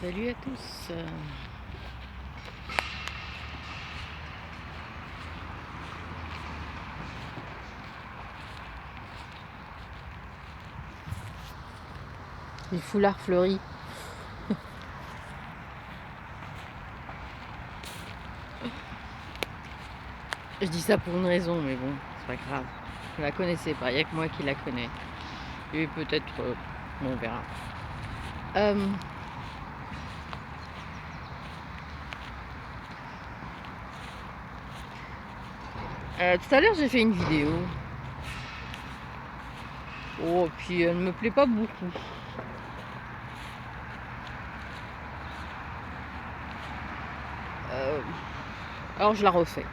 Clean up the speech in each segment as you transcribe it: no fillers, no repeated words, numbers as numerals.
Salut à tous. Les foulards fleuris. Je dis ça pour une raison, mais bon, c'est pas grave. Vous la connaissez pas, il n'y a que moi qui la connais. Et peut-être, bon, on verra. Tout à l'heure, j'ai fait une vidéo. Oh, puis elle me plaît pas beaucoup. Alors je la refais.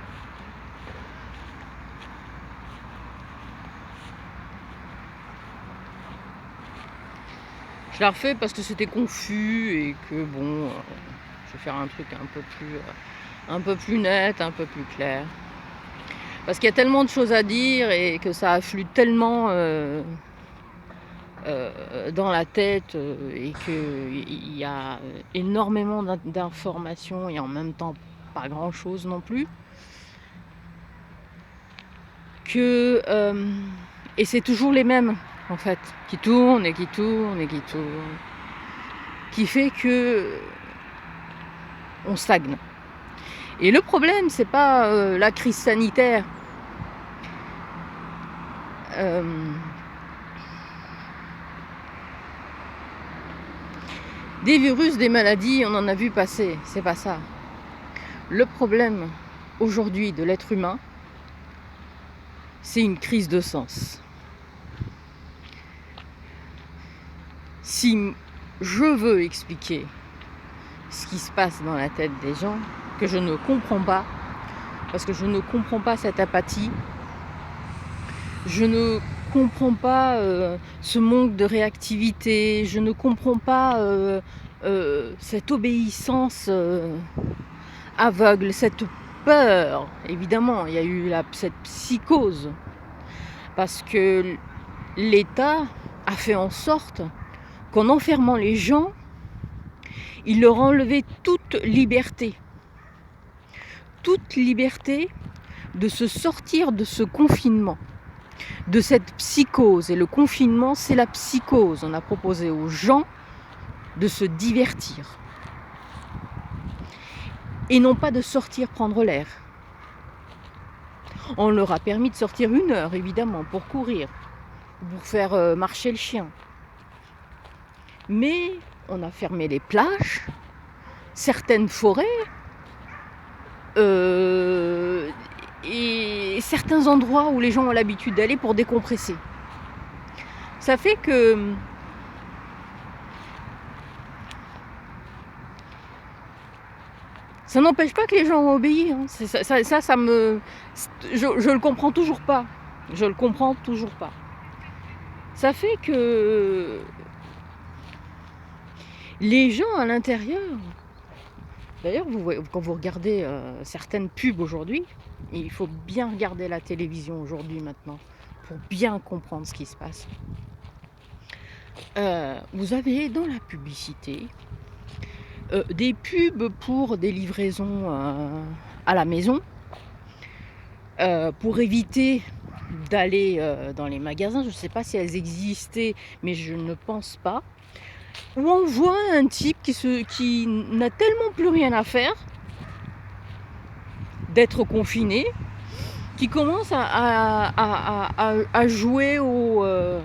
Je la refais parce que c'était confus et que bon, je vais faire un truc un peu plus net, un peu plus clair. Parce qu'il y a tellement de choses à dire et que ça afflue tellement dans la tête et qu'il y a énormément d'informations et en même temps pas grand chose non plus. Et c'est toujours les mêmes en fait, qui tournent et qui tournent et qui tournent, qui fait que on stagne. Et le problème, c'est pas la crise sanitaire. Des virus, des maladies, on en a vu passer, c'est pas ça. Le problème aujourd'hui de l'être humain, c'est une crise de sens. Si je veux expliquer ce qui se passe dans la tête des gens, que je ne comprends pas, parce que je ne comprends pas cette apathie, je ne comprends pas ce manque de réactivité, je ne comprends pas cette obéissance aveugle, cette peur. Évidemment, il y a eu cette psychose, parce que l'État a fait en sorte qu'en enfermant les gens, il leur a enlevé toute liberté de se sortir de ce confinement, de cette psychose. Et le confinement, c'est la psychose. On a proposé aux gens de se divertir et non pas de sortir prendre l'air. On leur a permis de sortir 1 heure, évidemment, pour courir, pour faire marcher le chien. Mais on a fermé les plages, certaines forêts, et certains endroits où les gens ont l'habitude d'aller pour décompresser. Ça fait que ça n'empêche pas que les gens ont obéi. Hein. Je le comprends toujours pas. Je le comprends toujours pas. Ça fait que les gens à l'intérieur, d'ailleurs, quand vous regardez certaines pubs aujourd'hui, il faut bien regarder la télévision aujourd'hui maintenant pour bien comprendre ce qui se passe. Vous avez dans la publicité des pubs pour des livraisons à la maison, pour éviter d'aller dans les magasins. Je ne sais pas si elles existaient, mais je ne pense pas. Où on voit un type qui n'a tellement plus rien à faire d'être confiné, qui commence à jouer aux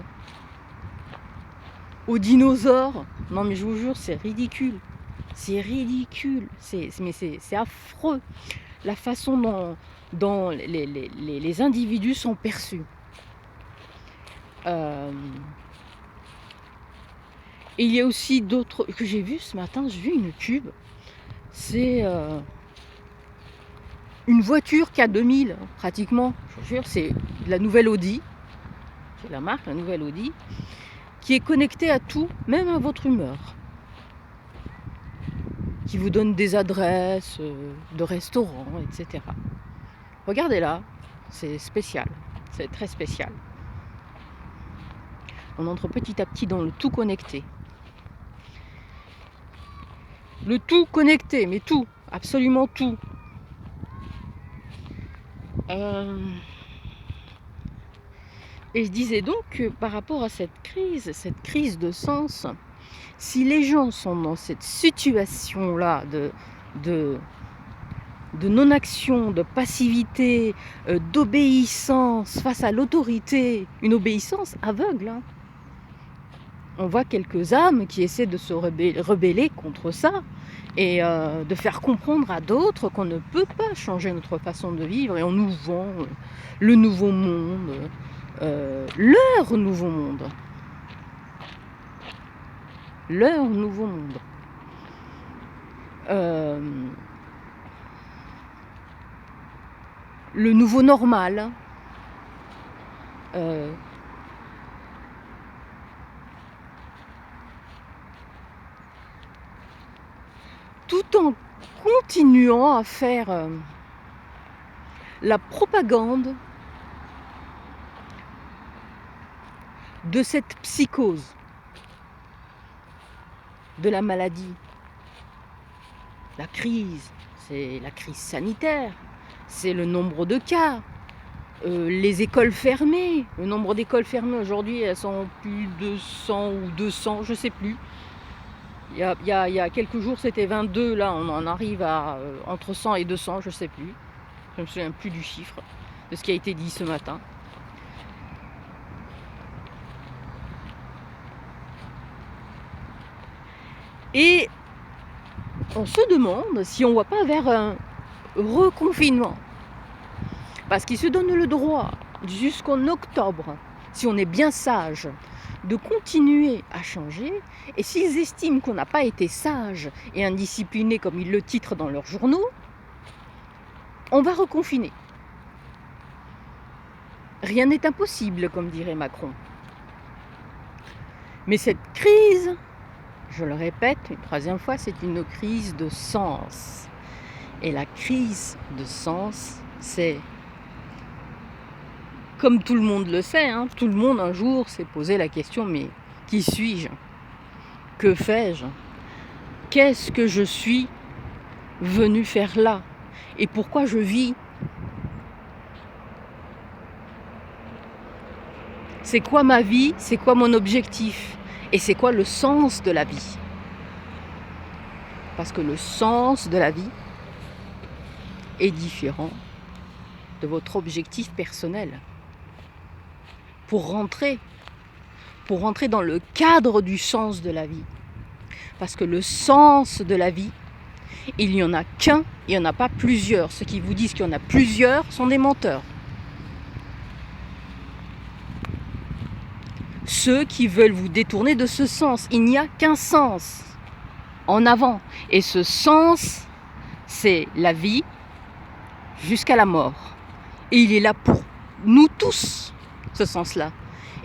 dinosaures. Non mais je vous jure, c'est ridicule. C'est ridicule. C'est affreux. La façon dont les individus sont perçus. Et il y a aussi d'autres que j'ai vu ce matin. J'ai vu une pub. C'est une voiture K2000 pratiquement. Je vous jure, c'est la nouvelle Audi. C'est la marque, la nouvelle Audi, qui est connectée à tout, même à votre humeur. Qui vous donne des adresses de restaurants, etc. Regardez là, c'est spécial. C'est très spécial. On entre petit à petit dans le tout connecté. Le tout connecté, mais tout, absolument tout. Et je disais donc que par rapport à cette crise de sens, si les gens sont dans cette situation-là de non-action, de passivité, d'obéissance face à l'autorité, une obéissance aveugle, hein. On voit quelques âmes qui essaient de se rebeller contre ça et de faire comprendre à d'autres qu'on ne peut pas changer notre façon de vivre et on nous vend le nouveau monde, leur nouveau monde. Leur nouveau monde. Le nouveau normal. Tout en continuant à faire la propagande de cette psychose, de la maladie. La crise, c'est la crise sanitaire, c'est le nombre de cas, les écoles fermées. Le nombre d'écoles fermées aujourd'hui, elles sont plus de 100 ou 200, je ne sais plus. Il y a quelques jours, c'était 22, là on en arrive à entre 100 et 200, je ne sais plus. Je ne me souviens plus du chiffre, de ce qui a été dit ce matin. Et on se demande si on ne va pas vers un reconfinement. Parce qu'ils se donnent le droit, jusqu'en octobre, si on est bien sage, de continuer à changer. Et s'ils estiment qu'on n'a pas été sage et indiscipliné, comme ils le titrent dans leurs journaux, on va reconfiner. Rien n'est impossible, comme dirait Macron. Mais cette crise, je le répète une troisième fois, c'est une crise de sens. Et la crise de sens, c'est, comme tout le monde le sait, hein, tout le monde un jour s'est posé la question, mais qui suis-je? Que fais-je? Qu'est-ce que je suis venu faire là? Et pourquoi je vis? C'est quoi ma vie? C'est quoi mon objectif? Et c'est quoi le sens de la vie? Parce que le sens de la vie est différent de votre objectif personnel. Pour rentrer dans le cadre du sens de la vie. Parce que le sens de la vie, il n'y en a qu'un, il n'y en a pas plusieurs. Ceux qui vous disent qu'il y en a plusieurs sont des menteurs. Ceux qui veulent vous détourner de ce sens, il n'y a qu'un sens en avant. Et ce sens, c'est la vie jusqu'à la mort. Et il est là pour nous tous, ce sens-là.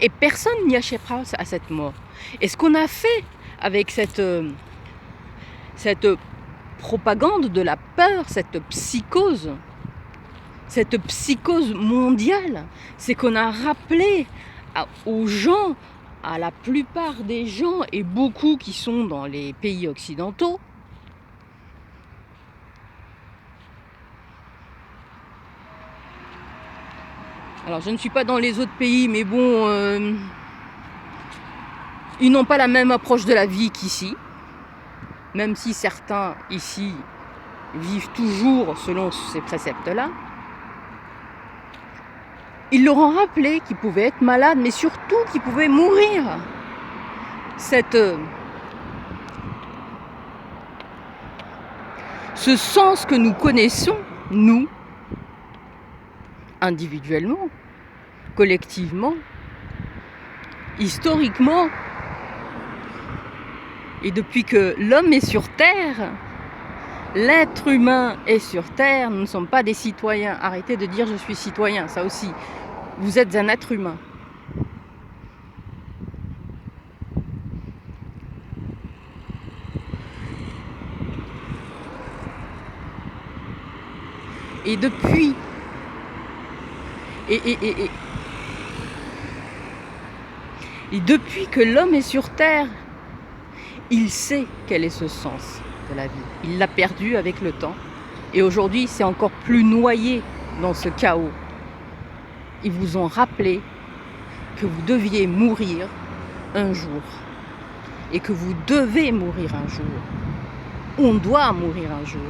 Et personne n'y échappera à cette mort. Et ce qu'on a fait avec cette propagande de la peur, cette psychose mondiale, c'est qu'on a rappelé aux gens, à la plupart des gens, et beaucoup qui sont dans les pays occidentaux, alors je ne suis pas dans les autres pays, mais bon, ils n'ont pas la même approche de la vie qu'ici, même si certains ici vivent toujours selon ces préceptes-là. Ils leur ont rappelé qu'ils pouvaient être malades, mais surtout qu'ils pouvaient mourir. Ce sens que nous connaissons, nous, individuellement, collectivement, historiquement, et depuis que l'homme est sur Terre, l'être humain est sur Terre, nous ne sommes pas des citoyens. Arrêtez de dire je suis citoyen, ça aussi. Vous êtes un être humain. Et depuis... Et depuis que l'homme est sur Terre, il sait quel est ce sens. de la vie. Il l'a perdu avec le temps. Et aujourd'hui, c'est encore plus noyé dans ce chaos. Ils vous ont rappelé que vous deviez mourir un jour. Et que vous devez mourir un jour. On doit mourir un jour.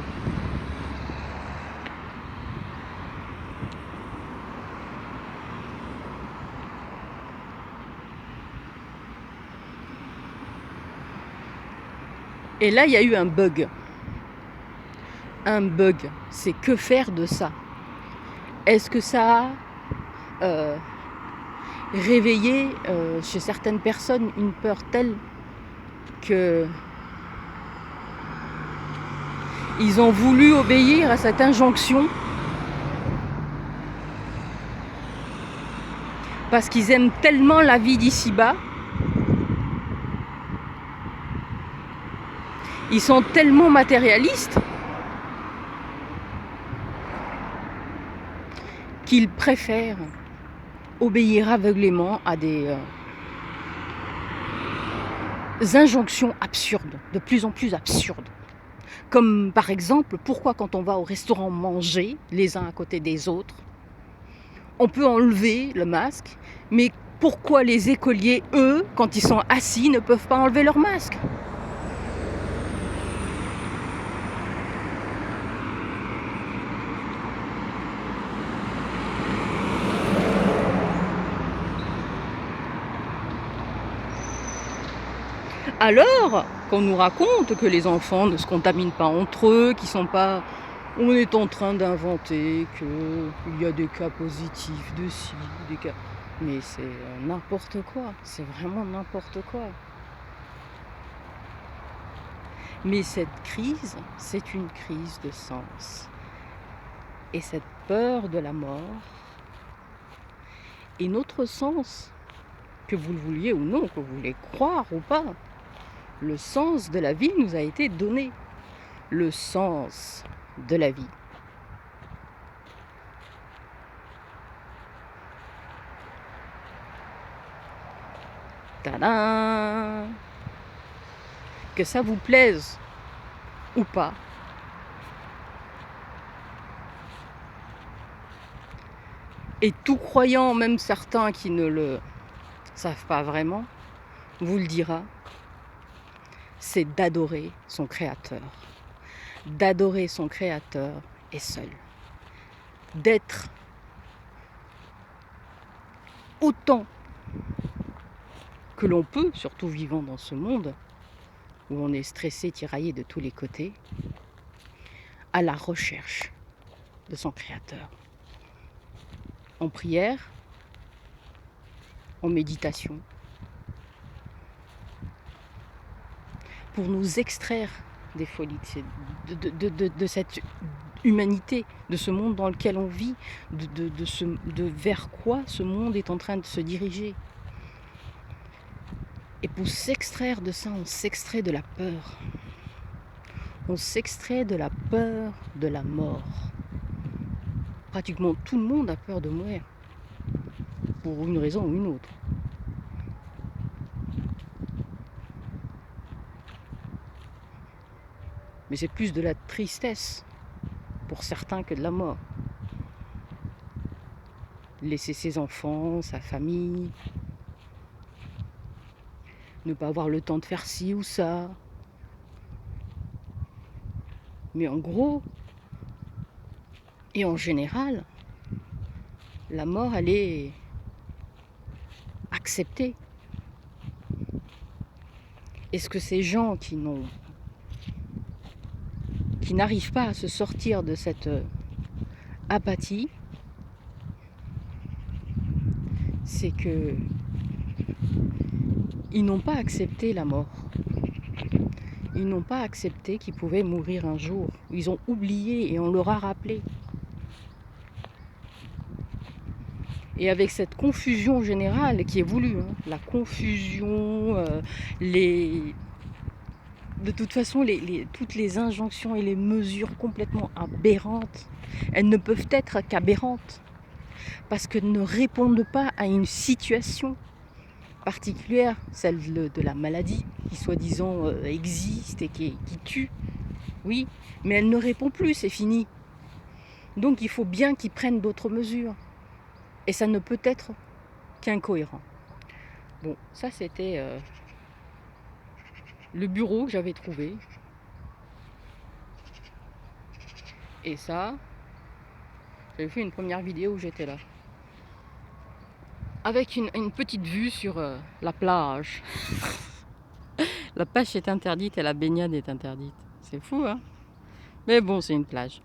Et là, il y a eu un bug. Un bug, c'est que faire de ça? Est-ce que ça a réveillé chez certaines personnes une peur telle que ils ont voulu obéir à cette injonction parce qu'ils aiment tellement la vie d'ici-bas, ils sont tellement matérialistes qu'ils préfèrent obéir aveuglément à des injonctions absurdes, de plus en plus absurdes. Comme par exemple, pourquoi quand on va au restaurant manger les uns à côté des autres, on peut enlever le masque, mais pourquoi les écoliers, eux, quand ils sont assis, ne peuvent pas enlever leur masque? Alors qu'on nous raconte que les enfants ne se contaminent pas entre eux, qu'ils sont pas... On est en train d'inventer qu'il y a des cas positifs de ci, des cas... Mais c'est n'importe quoi, c'est vraiment n'importe quoi. Mais cette crise, c'est une crise de sens. Et cette peur de la mort, et notre sens, que vous le vouliez ou non, que vous voulez croire ou pas, le sens de la vie nous a été donné. Le sens de la vie. Tadam! Que ça vous plaise ou pas, et tout croyant, même certains qui ne le savent pas vraiment, vous le dira, c'est d'adorer son Créateur. D'adorer son Créateur et seul. D'être autant que l'on peut, surtout vivant dans ce monde où on est stressé, tiraillé de tous les côtés, à la recherche de son Créateur. En prière, en méditation, pour nous extraire des folies de cette humanité, de ce monde dans lequel on vit, de vers quoi ce monde est en train de se diriger. Et pour s'extraire de ça, on s'extrait de la peur. On s'extrait de la peur de la mort. Pratiquement tout le monde a peur de mourir, pour une raison ou une autre. Mais c'est plus de la tristesse pour certains que de la mort. Laisser ses enfants, sa famille, ne pas avoir le temps de faire ci ou ça. Mais en gros, et en général, la mort, elle est acceptée. Est-ce que ces gens qui n'arrivent pas à se sortir de cette apathie, c'est que ils n'ont pas accepté la mort. Ils n'ont pas accepté qu'ils pouvaient mourir un jour. Ils ont oublié et on leur a rappelé. Et avec cette confusion générale qui est voulue, la confusion, de toute façon, toutes les injonctions et les mesures complètement aberrantes, elles ne peuvent être qu'aberrantes, parce qu'elles ne répondent pas à une situation particulière, celle de la maladie, qui soi-disant existe et qui tue. oui, mais elle ne répond plus, c'est fini. Donc il faut bien qu'ils prennent d'autres mesures. Et ça ne peut être qu'incohérent. Bon, ça c'était le bureau que j'avais trouvé. Et ça, j'avais fait une première vidéo où j'étais là. Avec une petite vue sur la plage. La pêche est interdite et la baignade est interdite. C'est fou, hein? Mais bon, c'est une plage.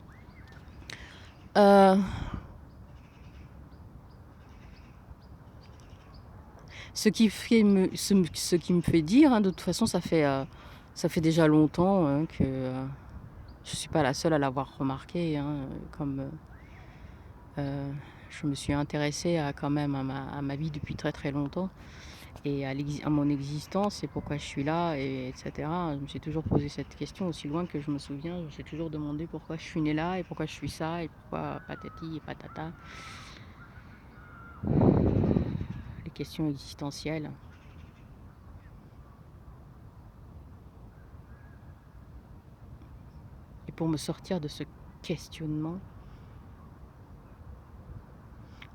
Ce qui me fait dire, hein, de toute façon, ça fait déjà longtemps hein, que je ne suis pas la seule à l'avoir remarqué. Hein, comme je me suis intéressée quand même à ma vie depuis très très longtemps et à mon existence et pourquoi je suis là, etc. Je me suis toujours posé cette question aussi loin que je me souviens. Je me suis toujours demandé pourquoi je suis née là et pourquoi je suis ça et pourquoi patati et patata. Les questions existentielles. Et pour me sortir de ce questionnement,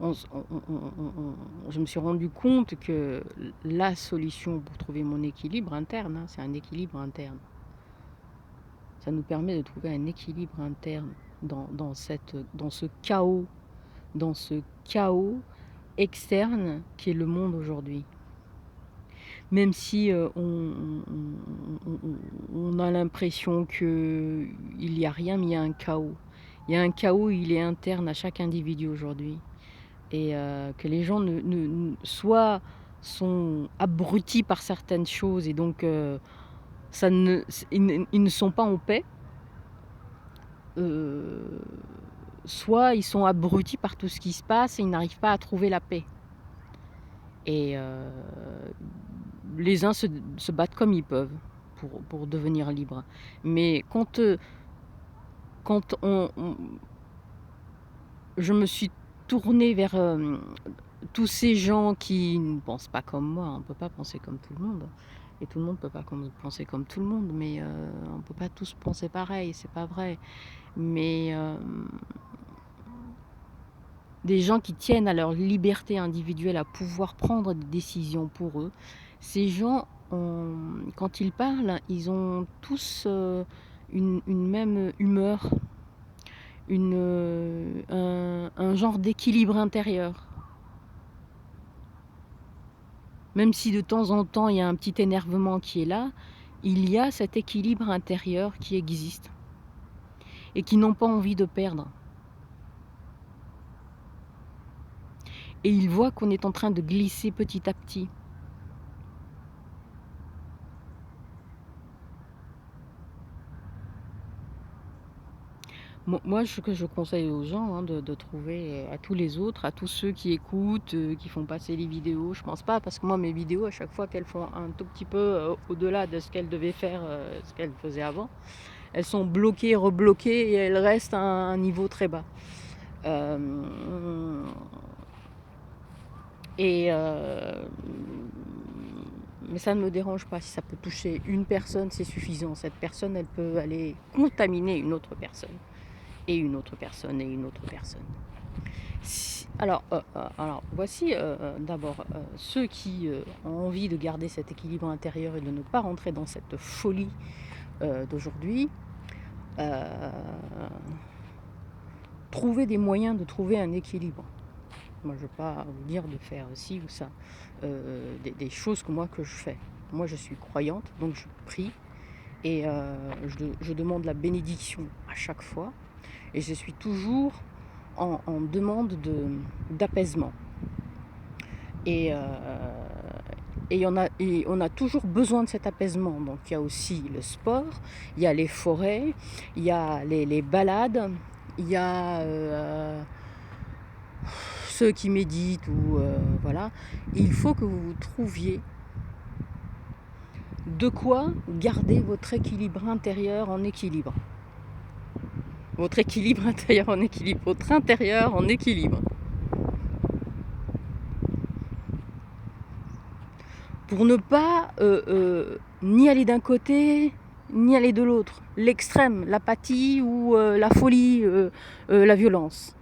je me suis rendu compte que la solution pour trouver mon équilibre interne, hein, c'est un équilibre interne. Ça nous permet de trouver un équilibre interne dans ce chaos externe qui est le monde aujourd'hui. Même si on a l'impression qu'il n'y a rien, mais il y a un chaos. Il y a un chaos, il est interne à chaque individu aujourd'hui. Et que les gens soit sont abrutis par certaines choses et donc ils ne sont pas en paix, soit ils sont abrutis par tout ce qui se passe et ils n'arrivent pas à trouver la paix. Et les uns se battent comme ils peuvent pour devenir libres. Mais quand je me suis tournée vers tous ces gens qui ne pensent pas comme moi, on ne peut pas penser comme tout le monde. Et tout le monde ne peut pas penser comme tout le monde, mais on ne peut pas tous penser pareil, c'est pas vrai. Mais des gens qui tiennent à leur liberté individuelle, à pouvoir prendre des décisions pour eux, ces gens, quand ils parlent, ils ont tous une même humeur, un genre d'équilibre intérieur. Même si de temps en temps il y a un petit énervement qui est là, il y a cet équilibre intérieur qui existe et qui n'ont pas envie de perdre. Et ils voient qu'on est en train de glisser petit à petit. Moi, ce que je conseille aux gens, hein, de trouver, à tous les autres, à tous ceux qui écoutent, qui font passer les vidéos, je pense pas, parce que moi, mes vidéos, à chaque fois qu'elles font un tout petit peu au-delà de ce qu'elles devaient faire, ce qu'elles faisaient avant, elles sont bloquées, rebloquées, et elles restent à un niveau très bas. Mais ça ne me dérange pas. Si ça peut toucher une personne, c'est suffisant. Cette personne, elle peut aller contaminer une autre personne. Et une autre personne, et une autre personne. Alors voici d'abord ceux qui ont envie de garder cet équilibre intérieur et de ne pas rentrer dans cette folie d'aujourd'hui. Trouver des moyens de trouver un équilibre. Moi, je ne vais pas vous dire de faire ci ou ça. Des choses que je fais. Moi, je suis croyante, donc je prie et je demande la bénédiction à chaque fois. Et je suis toujours en demande d'apaisement. Et on a toujours besoin de cet apaisement. Donc il y a aussi le sport, il y a les forêts, il y a les balades, il y a ceux qui méditent ou voilà. Il faut que vous trouviez de quoi garder votre équilibre intérieur en équilibre. Votre équilibre intérieur en équilibre. Votre intérieur en équilibre. Pour ne pas ni aller d'un côté, ni aller de l'autre. L'extrême, l'apathie ou la folie, la violence.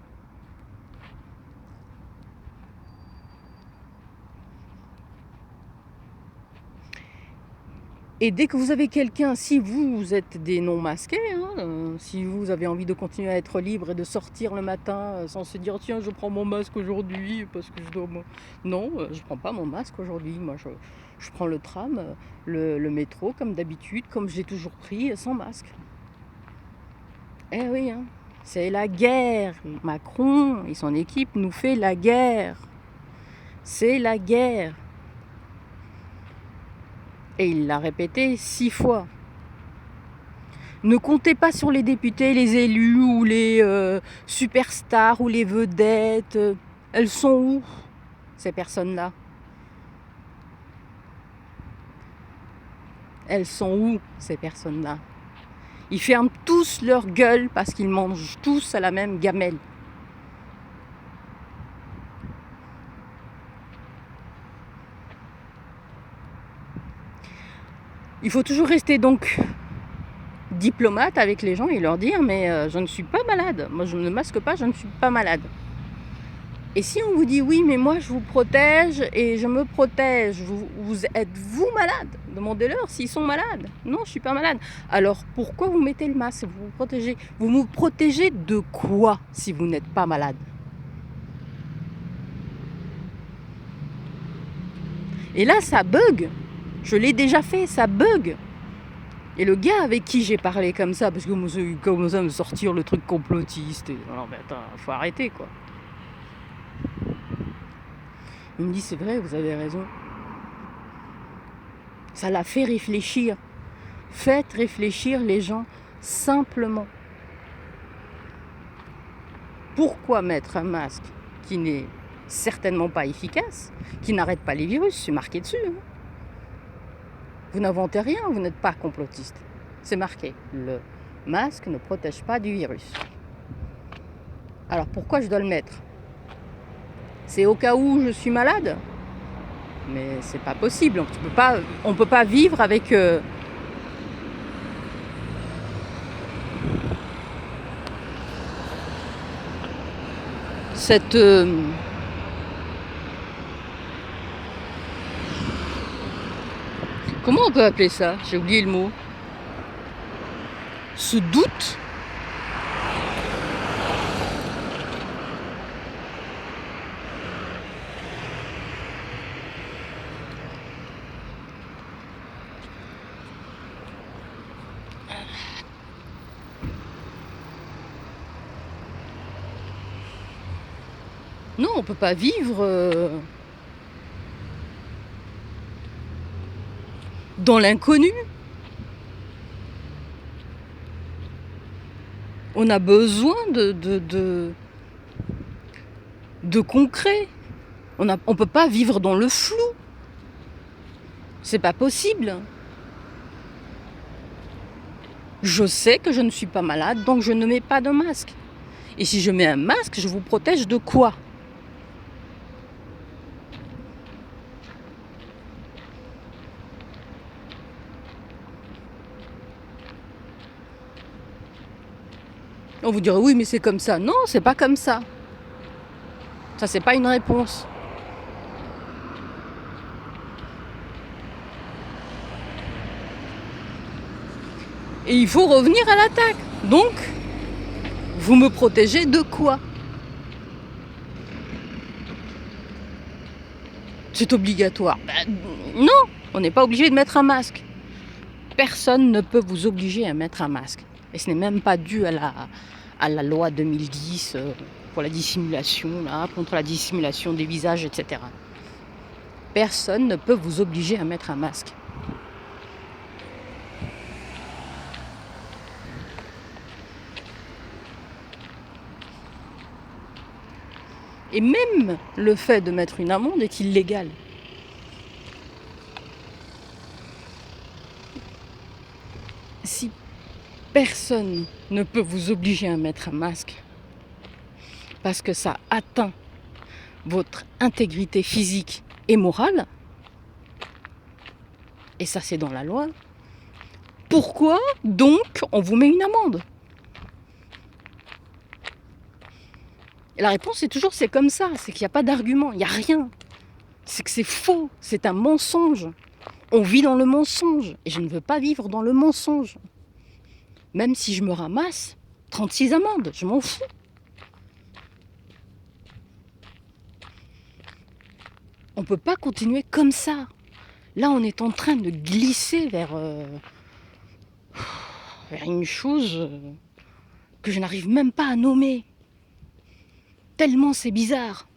Et dès que vous avez quelqu'un, si vous êtes des non-masqués, si vous avez envie de continuer à être libre et de sortir le matin sans se dire tiens je prends mon masque aujourd'hui parce que je dois... Non, je prends pas mon masque aujourd'hui, moi je prends le tram, le métro comme d'habitude, comme j'ai toujours pris, sans masque. Eh oui, c'est la guerre. Macron et son équipe nous fait la guerre. C'est la guerre. Et il l'a répété 6 fois. Ne comptez pas sur les députés, les élus ou les superstars ou les vedettes. Elles sont où, ces personnes-là? Elles sont où, ces personnes-là? Ils ferment tous leur gueule parce qu'ils mangent tous à la même gamelle. Il faut toujours rester donc diplomate avec les gens et leur dire mais je ne suis pas malade, moi je ne masque pas, je ne suis pas malade. Et si on vous dit oui mais moi je vous protège et je me protège, êtes-vous malade? Demandez-leur s'ils sont malades. Non, je suis pas malade. Alors pourquoi vous mettez le masque? Vous vous protégez. Vous vous protégez de quoi si vous n'êtes pas malade? Et là ça bug. Je l'ai déjà fait, ça bug. Et le gars avec qui j'ai parlé comme ça, parce que commence à me sortir le truc complotiste, non mais attends, faut arrêter quoi. Il me dit c'est vrai, vous avez raison. Ça l'a fait réfléchir. Faites réfléchir les gens simplement. Pourquoi mettre un masque qui n'est certainement pas efficace, qui n'arrête pas les virus, c'est marqué dessus. Vous n'inventez rien, vous n'êtes pas complotiste. C'est marqué. Le masque ne protège pas du virus. Alors pourquoi je dois le mettre? C'est au cas où je suis malade? Mais c'est pas possible. On peut pas vivre avec... cette... comment on peut appeler ça? J'ai oublié le mot. Ce doute. Non, on peut pas vivre dans l'inconnu. On a besoin de concret. On peut pas vivre dans le flou. C'est pas possible. Je sais que je ne suis pas malade, donc je ne mets pas de masque. Et si je mets un masque, je vous protège de quoi? On vous dirait oui mais c'est comme ça. Non, c'est pas comme ça. Ça c'est pas une réponse. Et il faut revenir à l'attaque. Donc, vous me protégez de quoi? C'est obligatoire. Non, on n'est pas obligé de mettre un masque. Personne ne peut vous obliger à mettre un masque. Et ce n'est même pas dû à la loi 2010 pour la dissimulation, contre la dissimulation des visages, etc. Personne ne peut vous obliger à mettre un masque. Et même le fait de mettre une amende est illégal. Si personne ne peut vous obliger à mettre un masque, parce que ça atteint votre intégrité physique et morale, et ça c'est dans la loi, Pourquoi donc on vous met une amende? Et la réponse est toujours c'est comme ça, c'est qu'il n'y a pas d'argument, il n'y a rien. C'est que c'est faux, c'est un mensonge. On vit dans le mensonge et je ne veux pas vivre dans le mensonge. Même si je me ramasse 36 amendes, je m'en fous. On ne peut pas continuer comme ça. Là, on est en train de glisser vers une chose que je n'arrive même pas à nommer. Tellement c'est bizarre.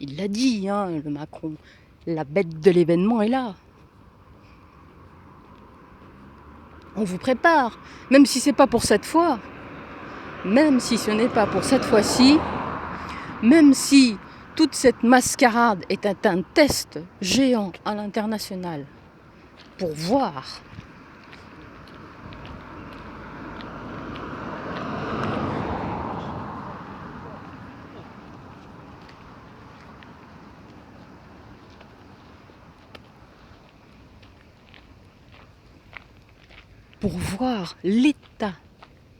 Il l'a dit, hein, le Macron. La bête de l'événement est là. On vous prépare, même si c'est pas pour cette fois, même si ce n'est pas pour cette fois-ci, même si toute cette mascarade est un test géant à l'international pour voir l'état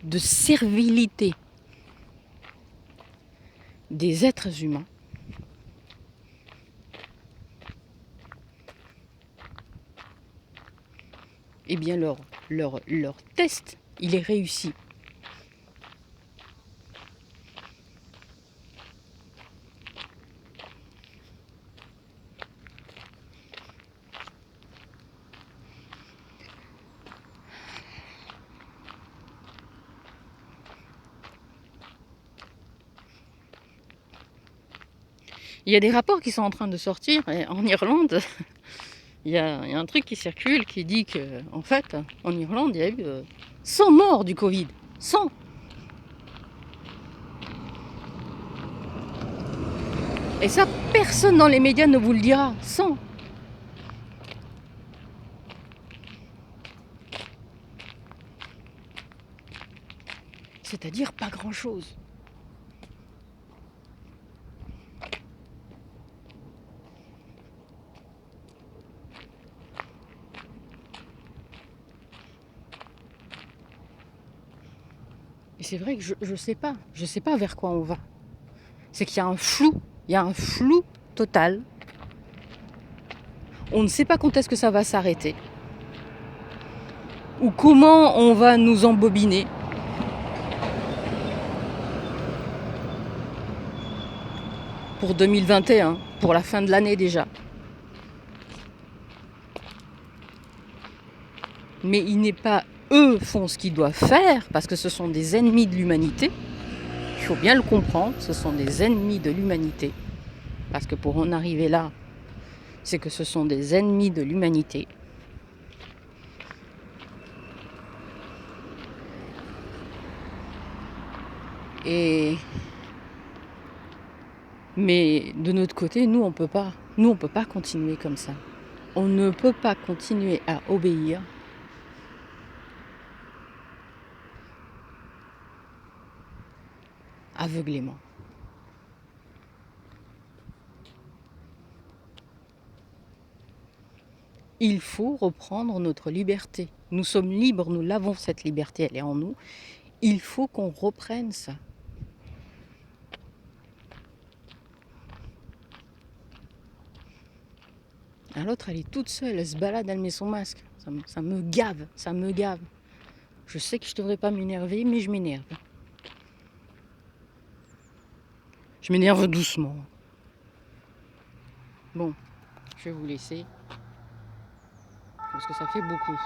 de servilité des êtres humains, eh bien leur test, il est réussi. Il y a des rapports qui sont en train de sortir en Irlande. Il y a un truc qui circule qui dit qu'en fait, en Irlande, il y a eu 100 morts du Covid. 100. Et ça, personne dans les médias ne vous le dira. 100. C'est-à-dire pas grand-chose. Et c'est vrai que je sais pas vers quoi on va. C'est qu'il y a un flou total. On ne sait pas quand est-ce que ça va s'arrêter. Ou comment on va nous embobiner. Pour 2021, pour la fin de l'année déjà. Mais il n'est pas eux font ce qu'ils doivent faire, parce que ce sont des ennemis de l'humanité. Il faut bien le comprendre, ce sont des ennemis de l'humanité. Parce que pour en arriver là, c'est que ce sont des ennemis de l'humanité. Mais de notre côté, nous on peut pas continuer comme ça. On ne peut pas continuer à obéir aveuglément. Il faut reprendre notre liberté. Nous sommes libres, nous l'avons cette liberté, elle est en nous. Il faut qu'on reprenne ça. L'autre, elle est toute seule, elle se balade, elle met son masque. Ça me gave, ça me gave. Je sais que je devrais pas m'énerver, mais je m'énerve. Je m'énerve doucement. Bon, je vais vous laisser. Parce que ça fait beaucoup.